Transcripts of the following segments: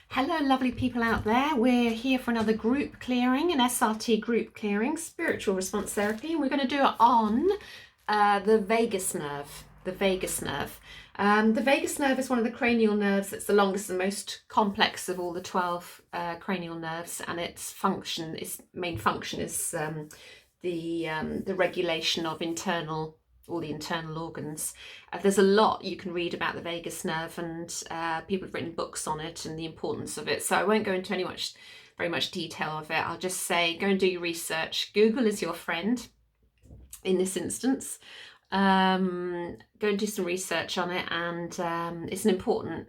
Hello, lovely people out there. We're here for another group clearing, an SRT group clearing, spiritual response therapy, and we're going to do it on the vagus nerve. The vagus nerve. The vagus nerve is one of the cranial nerves. It's the longest and most complex of all the 12 cranial nerves, and its main function is the regulation of all the internal organs. There's a lot you can read about the vagus nerve, and people have written books on it and the importance of it. So I won't go into very much detail of it. I'll just say go and do your research. Google is your friend in this instance. Go and do some research on it, and it's an important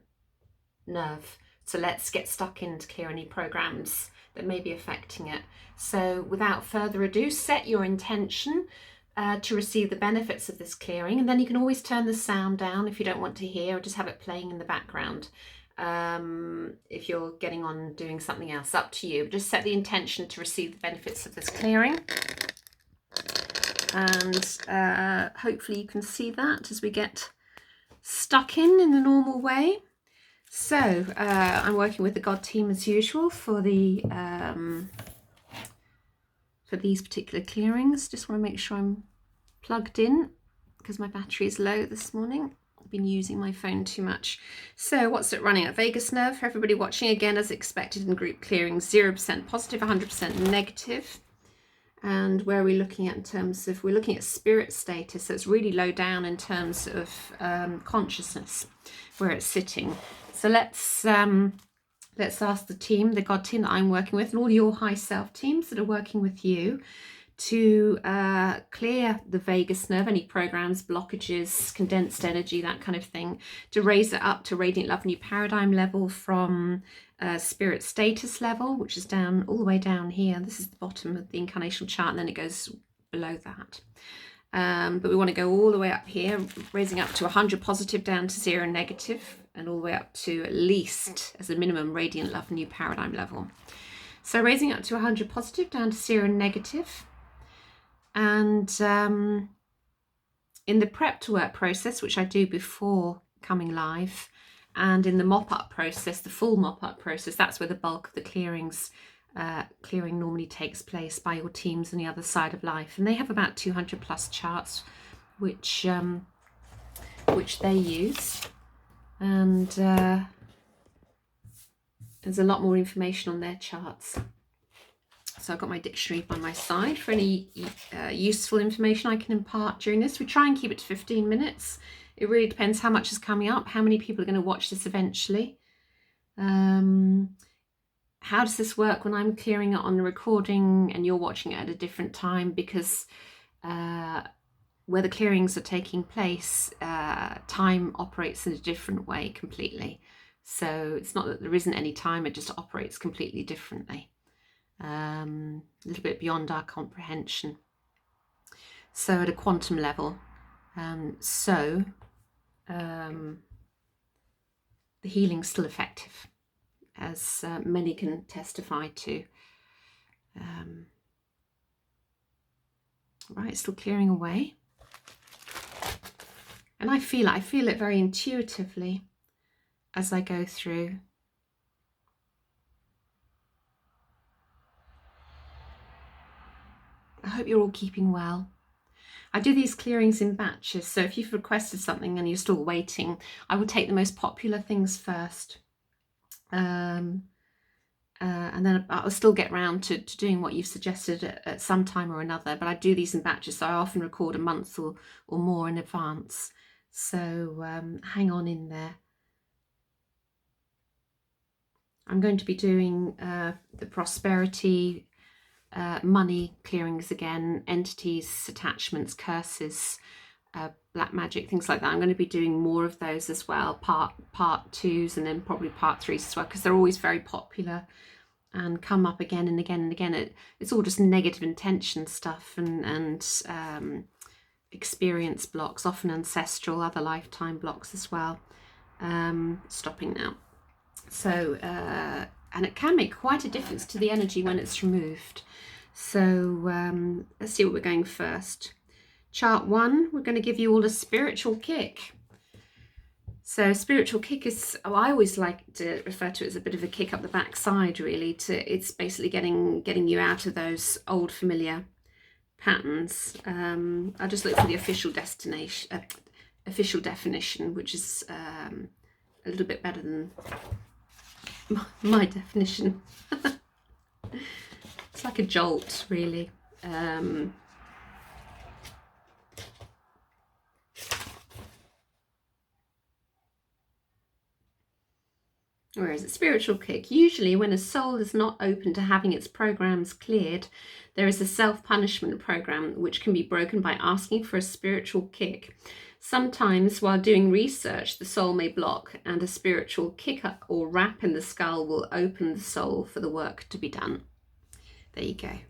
nerve. So let's get stuck in to clear any programs that may be affecting it. So without further ado, set your intention to receive the benefits of this clearing, and then you can always turn the sound down if you don't want to hear, or just have it playing in the background if you're getting on doing something else. Up to you. Just set the intention to receive the benefits of this clearing, and hopefully you can see that as we get stuck in the normal way. So I'm working with the God team as usual for these particular clearings. Just want to make sure I'm plugged in because my battery is low this morning. I've been using my phone too much. So what's it running at? Vagus nerve for everybody watching, again as expected in group clearings, 0% positive, 100% negative. And where are we looking at in terms of, we're looking at spirit status, so it's really low down in terms of consciousness, where it's sitting. So let's ask the team, the God team that I'm working with, and all your high self teams that are working with you, to clear the vagus nerve, any programs, blockages, condensed energy, that kind of thing, to raise it up to radiant love new paradigm level from spirit status level, which is down all the way down here. This is the bottom of the incarnational chart, and then it goes below that. But we want to go all the way up here, raising up to 100 positive, down to 0 negative, and all the way up to at least, as a minimum, radiant love new paradigm level. So raising up to 100 positive, down to 0 negative. And in the prep to work process, which I do before coming live, and in the mop-up process, the full mop-up process, that's where the bulk of the clearing normally takes place by your teams on the other side of life. And they have about 200 plus charts which they use. And there's a lot more information on their charts. So I've got my dictionary by my side for any useful information I can impart during this. We try and keep it to 15 minutes. It really depends how much is coming up, how many people are going to watch this eventually. How does this work when I'm clearing it on the recording and you're watching it at a different time? Because where the clearings are taking place, time operates in a different way completely. So it's not that there isn't any time, it just operates completely differently. A little bit beyond our comprehension. So at a quantum level, the healing's still effective, as many can testify to. Right, still clearing away. And I feel it very intuitively as I go through. I hope you're all keeping well. I do these clearings in batches, so if you've requested something and you're still waiting, I will take the most popular things first. And then I'll still get round to doing what you've suggested at some time or another, but I do these in batches, so I often record a month or more in advance. So hang on in there. I'm going to be doing the prosperity, money clearings again, entities, attachments, curses, black magic, things like that. I'm going to be doing more of those as well, part twos, and then probably part threes as well, because they're always very popular and come up again and again and again. It's all just negative intention stuff and experience blocks, often ancestral, other lifetime blocks as well. Stopping now. So and it can make quite a difference to the energy when it's removed. So let's see what we're going first. Chart 1, we're going to give you all a spiritual kick. So spiritual kick is, oh, I always like to refer to it as a bit of a kick up the backside, really. It's basically getting you out of those old familiar patterns. I'll just look for the official definition, which is a little bit better than my definition. It's like a jolt, really. Where is it? Spiritual kick. Usually when a soul is not open to having its programs cleared, there is a self-punishment program which can be broken by asking for a spiritual kick. Sometimes while doing research, the soul may block, and a spiritual kick or rap in the skull will open the soul for the work to be done. There you go.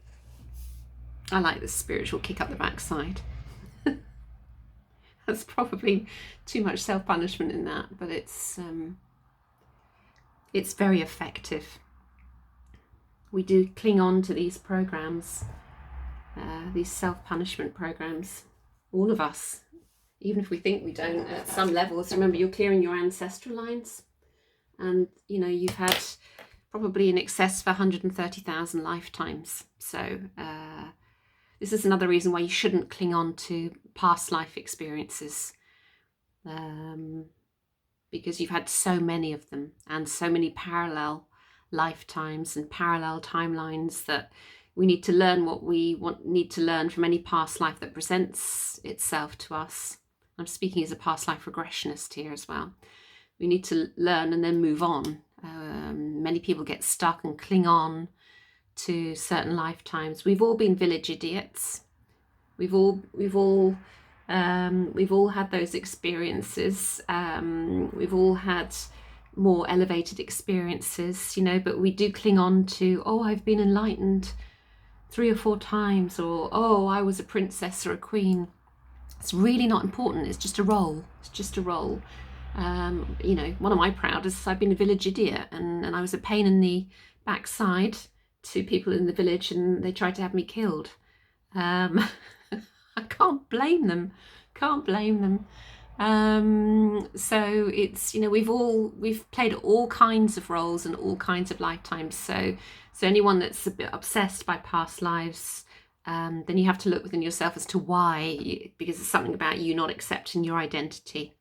I like this spiritual kick up the backside. That's probably too much self-punishment in that, but it's very effective. We do cling on to these programs, these self-punishment programs, all of us, even if we think we don't at some levels. Remember, you're clearing your ancestral lines, and you know you've had probably in excess of 130,000 lifetimes. So this is another reason why you shouldn't cling on to past life experiences. Because you've had so many of them and so many parallel lifetimes and parallel timelines that we need to learn what we need to learn from any past life that presents itself to us. I'm speaking as a past life regressionist here as well. We need to learn and then move on. Many people get stuck and cling on to certain lifetimes. We've all been village idiots. We've all had those experiences. We've all had more elevated experiences, you know, but we do cling on to, oh, I've been enlightened 3 or 4 times, or oh, I was a princess or a queen. It's really not important. It's just a role. It's just a role. You know, one of my proudest, I've been a village idiot, and I was a pain in the backside to people in the village, and they tried to have me killed. I can't blame them. So it's, you know, we've played all kinds of roles and all kinds of lifetimes. So anyone that's a bit obsessed by past lives, then you have to look within yourself as to why, because it's something about you not accepting your identity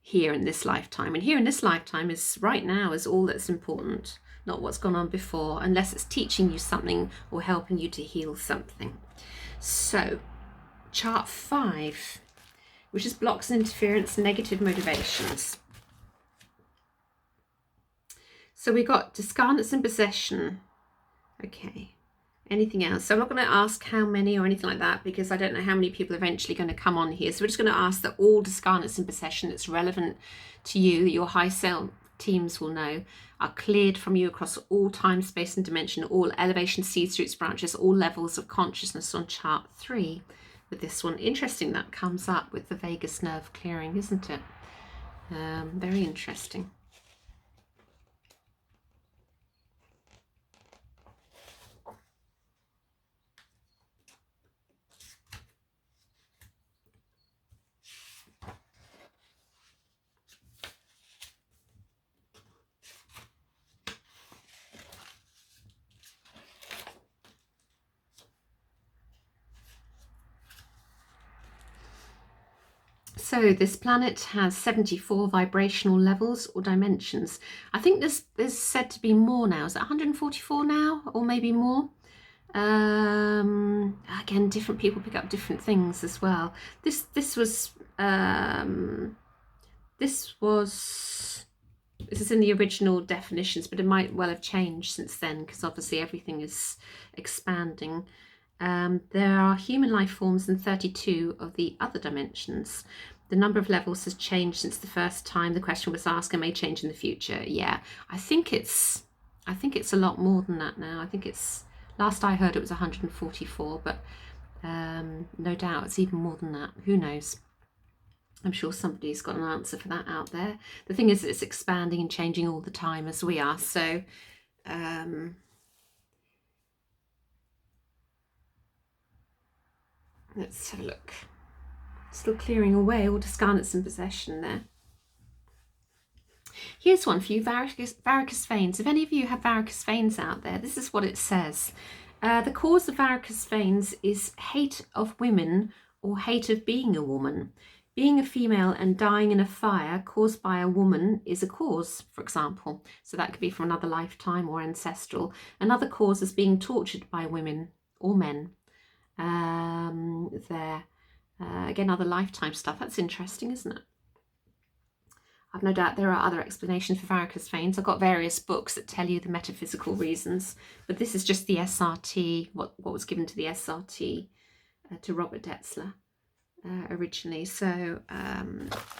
here in this lifetime. And here in this lifetime is right now is all that's important, not what's gone on before, unless it's teaching you something or helping you to heal something. So chart 5, which is blocks and interference, negative motivations. So we got discarnates and possession. Okay, anything else? So I'm not going to ask how many or anything like that, because I don't know how many people are eventually going to come on here. So we're just going to ask that all discarnates and possession that's relevant to you, your high self teams will know, are cleared from you across all time, space and dimension, all elevation, seeds, roots, branches, all levels of consciousness on chart 3. With this one, interesting that comes up with the vagus nerve clearing, isn't it? Very interesting. So this planet has 74 vibrational levels or dimensions. I think there's said to be more now. Is it 144 now, or maybe more? Again, different people pick up different things as well. This is in the original definitions, but it might well have changed since then, because obviously everything is expanding. There are human life forms in 32 of the other dimensions. The number of levels has changed since the first time the question was asked and may change in the future. Yeah, I think it's a lot more than that now. I think it's, last I heard it was 144, but no doubt it's even more than that. Who knows? I'm sure somebody's got an answer for that out there. The thing is, it's expanding and changing all the time as we are. So let's have a look. Still clearing away all discarnates and possession there. Here's one for you, varicose veins. If any of you have varicose veins out there, this is what it says. The cause of varicose veins is hate of women or hate of being a woman. Being a female and dying in a fire caused by a woman is a cause, for example. So that could be from another lifetime or ancestral. Another cause is being tortured by women or men. Again, other lifetime stuff. That's interesting, isn't it? I've no doubt there are other explanations for varicose veins. I've got various books that tell you the metaphysical reasons, but this is just the SRT, what was given to the SRT to Robert Gettr originally. So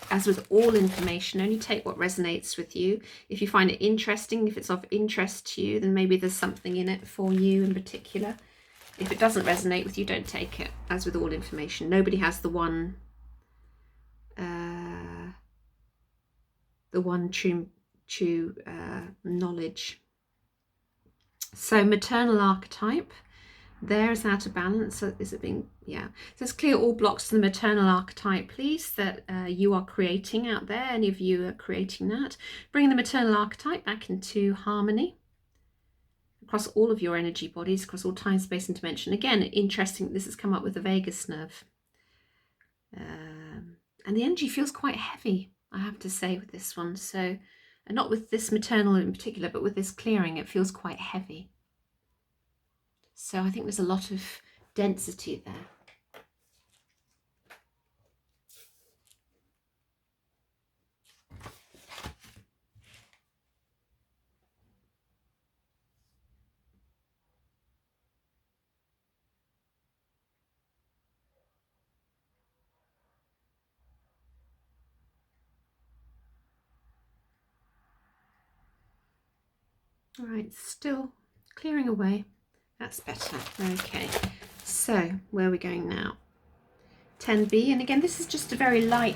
as with all information, only take what resonates with you. If you find it interesting, if it's of interest to you, then maybe there's something in it for you in particular. If it doesn't resonate with you, don't take it. As with all information, nobody has the one true knowledge. So maternal archetype, there is out of balance. So is it being, yeah. So let's clear all blocks to the maternal archetype, please, that you are creating out there. Any of you are creating that. Bring the maternal archetype back into harmony across all of your energy bodies, across all time, space and dimension. Again, interesting, this has come up with the vagus nerve. And the energy feels quite heavy, I have to say, with this one. So, and not with this maternal in particular, but with this clearing, it feels quite heavy. So I think there's a lot of density there. All right, still clearing away. That's better. Okay, so where are we going now? 10B, and again, this is just a very light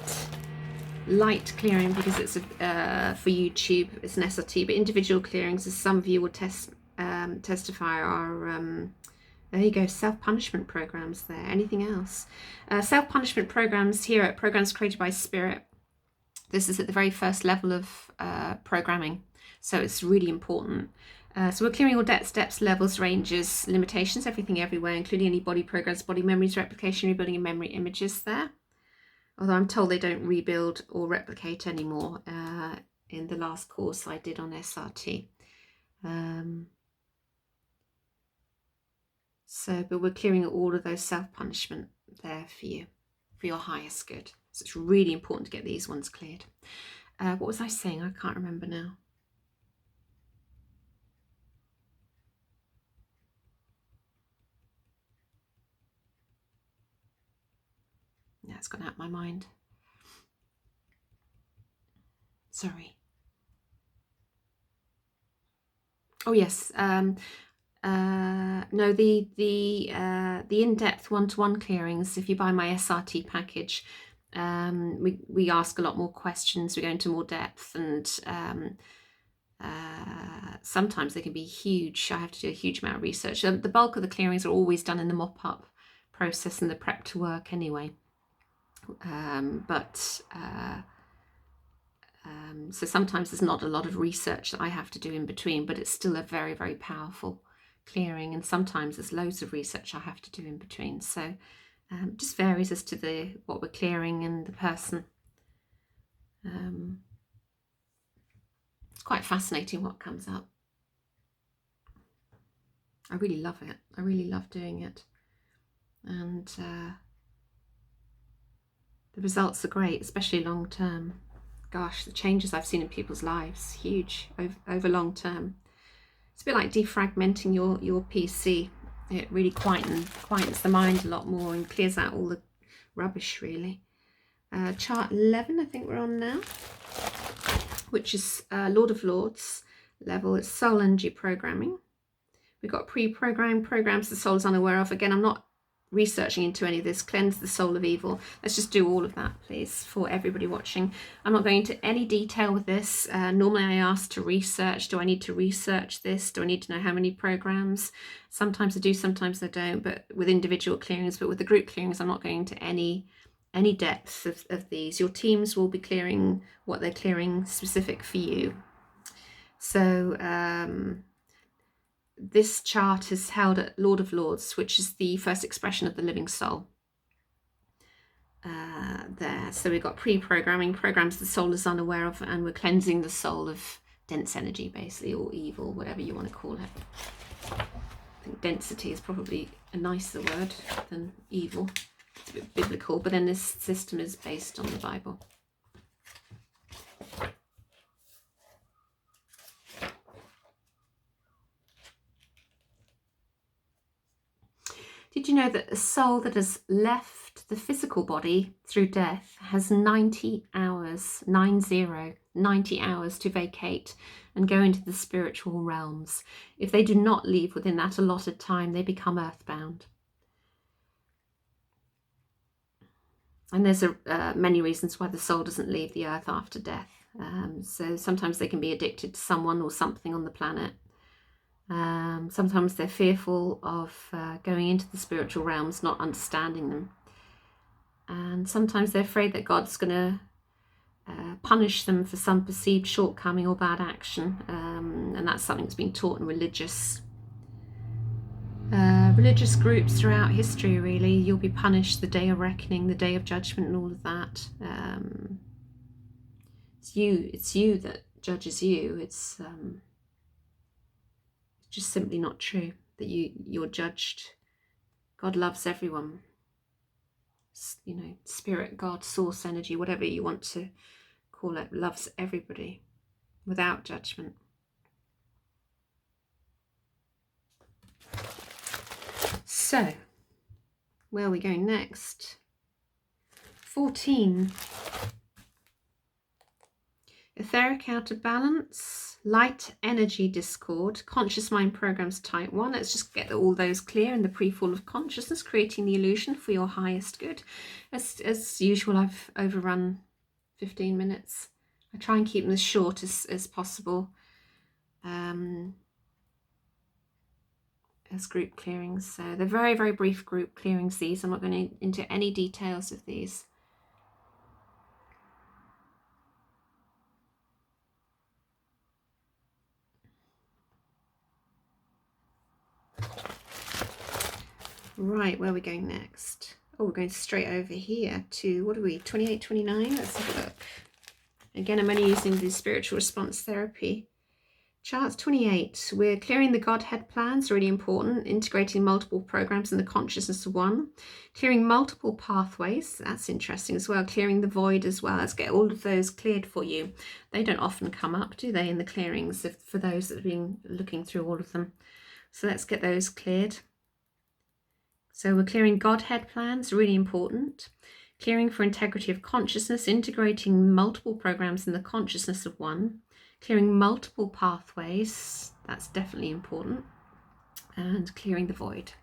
clearing because it's for YouTube. It's an SRT, but individual clearings, as some of you will testify, are there you go, self-punishment programs there. Anything else? Self-punishment programs here at Programs Created by Spirit. This is at the very first level of programming. So it's really important. So we're clearing all depths, levels, ranges, limitations, everything everywhere, including any body programs, body memories, replication, rebuilding and memory images there. Although I'm told they don't rebuild or replicate anymore in the last course I did on SRT. But we're clearing all of those self-punishment there for you, for your highest good. So it's really important to get these ones cleared. What was I saying? I can't remember now. Yeah, it's gone out of my mind. Sorry. Oh yes. No, the in-depth one-to-one clearings. If you buy my SRT package, we ask a lot more questions. We go into more depth, and sometimes they can be huge. I have to do a huge amount of research. The bulk of the clearings are always done in the mop-up process and the prep to work anyway. So sometimes there's not a lot of research that I have to do in between, but it's still a very, very powerful clearing. And sometimes there's loads of research I have to do in between. So just varies as to what we're clearing and the person. It's quite fascinating what comes up. I really love it. I really love doing it. And the results are great, especially long term. Gosh, the changes I've seen in people's lives, huge over long term. It's a bit like defragmenting your PC. It really quietens the mind a lot more and clears out all the rubbish, really. Chart 11, I think we're on now, which is Lord of Lords level. It's soul energy programming. We've got pre-programmed programs the soul is unaware of. Again, I'm not researching into any of this. Cleanse the soul of evil. Let's just do all of that, please, for everybody watching. I'm not going into any detail with this. Normally I ask to research. Do I need to research this? Do I need to know how many programs? Sometimes I do, sometimes I don't, but with individual clearings. But with the group clearings, I'm not going into any any depth of these. Your teams will be clearing what they're clearing specific for you. So this chart is held at Lord of Lords, which is the first expression of the living soul. There, so we've got pre-programming, programs the soul is unaware of, and we're cleansing the soul of dense energy, basically, or evil, whatever you want to call it. I think density is probably a nicer word than evil. It's a bit biblical, but then this system is based on the Bible. Did you know that a soul that has left the physical body through death has 90 hours, 90 hours to vacate and go into the spiritual realms? If they do not leave within that allotted time, they become earthbound. And there's many reasons why the soul doesn't leave the earth after death. So sometimes they can be addicted to someone or something on the planet. Sometimes they're fearful of going into the spiritual realms, not understanding them. And sometimes they're afraid that God's going to punish them for some perceived shortcoming or bad action. And that's something that's been taught in religious groups throughout history, really. You'll be punished the day of reckoning, the day of judgment, and all of that. It's you that judges you. It's just simply not true that you're judged. God loves everyone. You know, spirit, God, source energy, whatever you want to call it, loves everybody without judgment. So, where are we going next? 14. Etheric out of balance, light energy discord, conscious mind programs type 1. Let's just get all those clear in the pre-fall of consciousness, creating the illusion for your highest good. As usual, I've overrun 15 minutes. I try and keep them as short as possible as group clearings. So they're very, very brief group clearings, these. I'm not going into any details of these. Right, where are we going next? Oh, we're going straight over here to, what are we, 28, 29? Let's have a look. Again, I'm only using the spiritual response therapy charts. 28, we're clearing the Godhead plans, really important. Integrating multiple programs in the consciousness of one. Clearing multiple pathways, that's interesting as well. Clearing the void as well. Let's get all of those cleared for you. They don't often come up, do they, in the clearings, for those that have been looking through all of them. So let's get those cleared. So we're clearing Godhead plans, really important. Clearing for integrity of consciousness, integrating multiple programs in the consciousness of one. Clearing multiple pathways, that's definitely important. And clearing the void.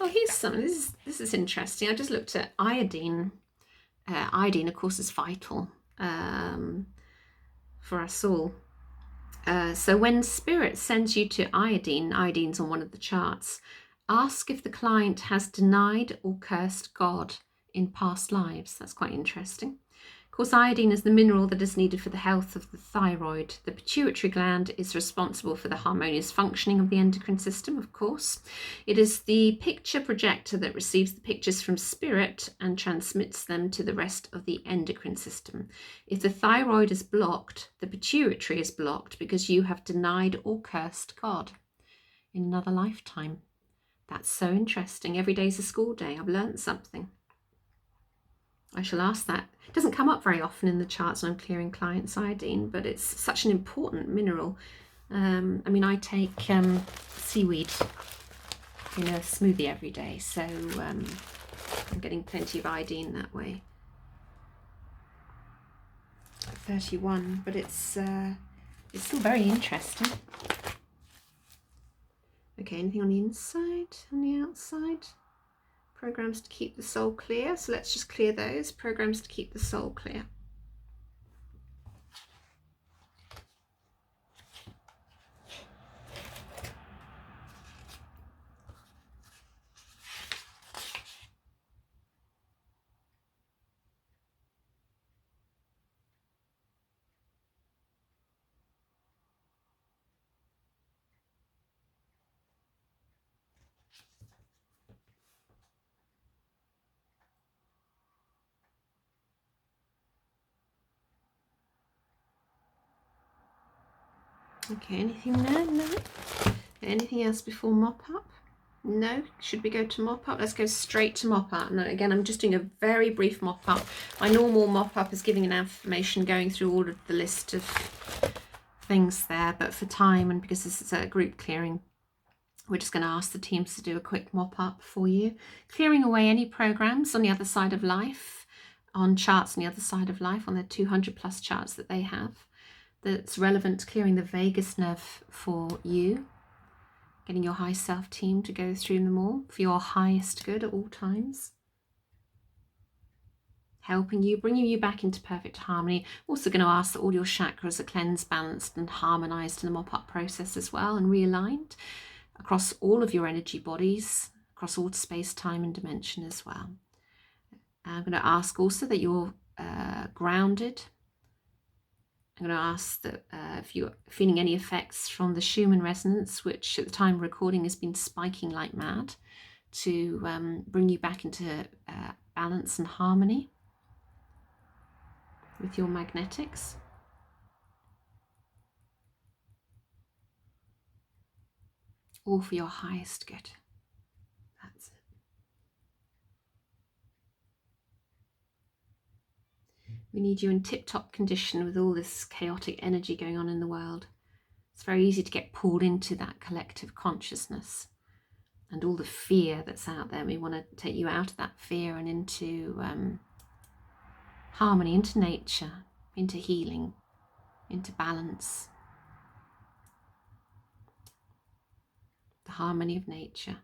Oh, here's something. This is interesting. I just looked at iodine. Iodine, of course, is vital for us all. So when spirit sends you to iodine, iodine's on one of the charts, ask if the client has denied or cursed God in past lives. That's quite interesting. Of course, iodine is the mineral that is needed for the health of the thyroid. The pituitary gland is responsible for the harmonious functioning of the endocrine system, of course. It is the picture projector that receives the pictures from spirit and transmits them to the rest of the endocrine system. If the thyroid is blocked, the pituitary is blocked because you have denied or cursed God in another lifetime. That's so interesting. Every day's a school day. I've learned something. I shall ask that. It doesn't come up very often in the charts when I'm clearing clients' iodine, but it's such an important mineral. I mean, I take seaweed in a smoothie every day, so I'm getting plenty of iodine that way. 31, but it's still very interesting. Okay, anything on the inside, on the outside? Programs to keep the soul clear. So let's just clear those. Programs to keep the soul clear. Okay, anything there? No. Anything else before mop up? No. Should we go to mop up? Let's go straight to mop up. No, again, I'm just doing a very brief mop up. My normal mop up is giving an affirmation, going through all of the list of things there, but for time and because this is a group clearing, we're just going to ask the teams to do a quick mop up for you, clearing away any programs on the other side of life, on charts on the other side of life, on the 200 plus charts that they have, that's relevant to clearing the vagus nerve for you, getting your high self team to go through them all for your highest good at all times, helping you, bringing you back into perfect harmony. Also going to ask that all your chakras are cleansed, balanced and harmonized in the mop up process as well, and realigned across all of your energy bodies, across all space, time and dimension as well. I'm going to ask also that you're grounded. I'm going to ask that if you're feeling any effects from the Schumann resonance, which at the time of recording has been spiking like mad, to bring you back into balance and harmony with your magnetics. All for your highest good. That's it. We need you in tip-top condition with all this chaotic energy going on in the world. It's very easy to get pulled into that collective consciousness and all the fear that's out there. We want to take you out of that fear and into harmony, into nature, into healing, into balance, the harmony of nature.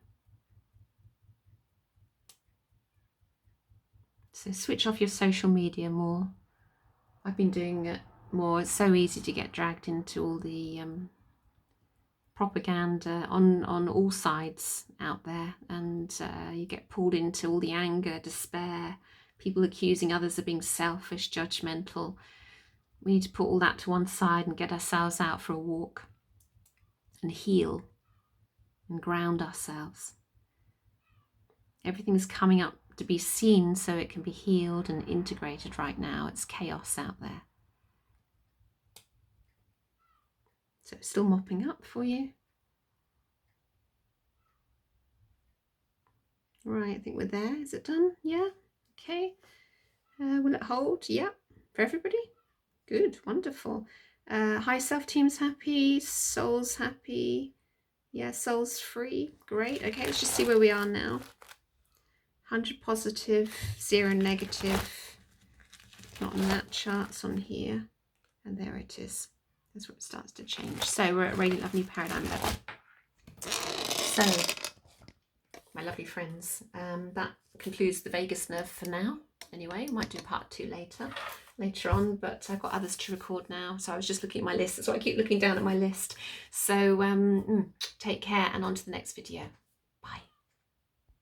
So switch off your social media more. I've been doing it more. It's so easy to get dragged into all the propaganda on all sides out there, and you get pulled into all the anger, despair, people accusing others of being selfish, judgmental. We need to put all that to one side and get ourselves out for a walk and heal and ground ourselves. Everything's coming up to be seen so it can be healed and integrated right now. It's chaos out there. So still mopping up for you. Right, I think we're there. Is it done? Yeah. Okay. Will it hold? Yeah. For everybody? Good. Wonderful. High self team's happy. Soul's happy. Yeah, soul's free. Great. Okay, let's just see where we are now. 100 positive, 0 negative. Not on that chart, it's on here. And there it is. That's where it starts to change. So we're at Radiant Love New Paradigm level. So, my lovely friends, that concludes the vagus nerve for now. Anyway, I might do part 2 later on, but I've got others to record now. So I was just looking at my list. That's why I keep looking down at my list. So take care and on to the next video.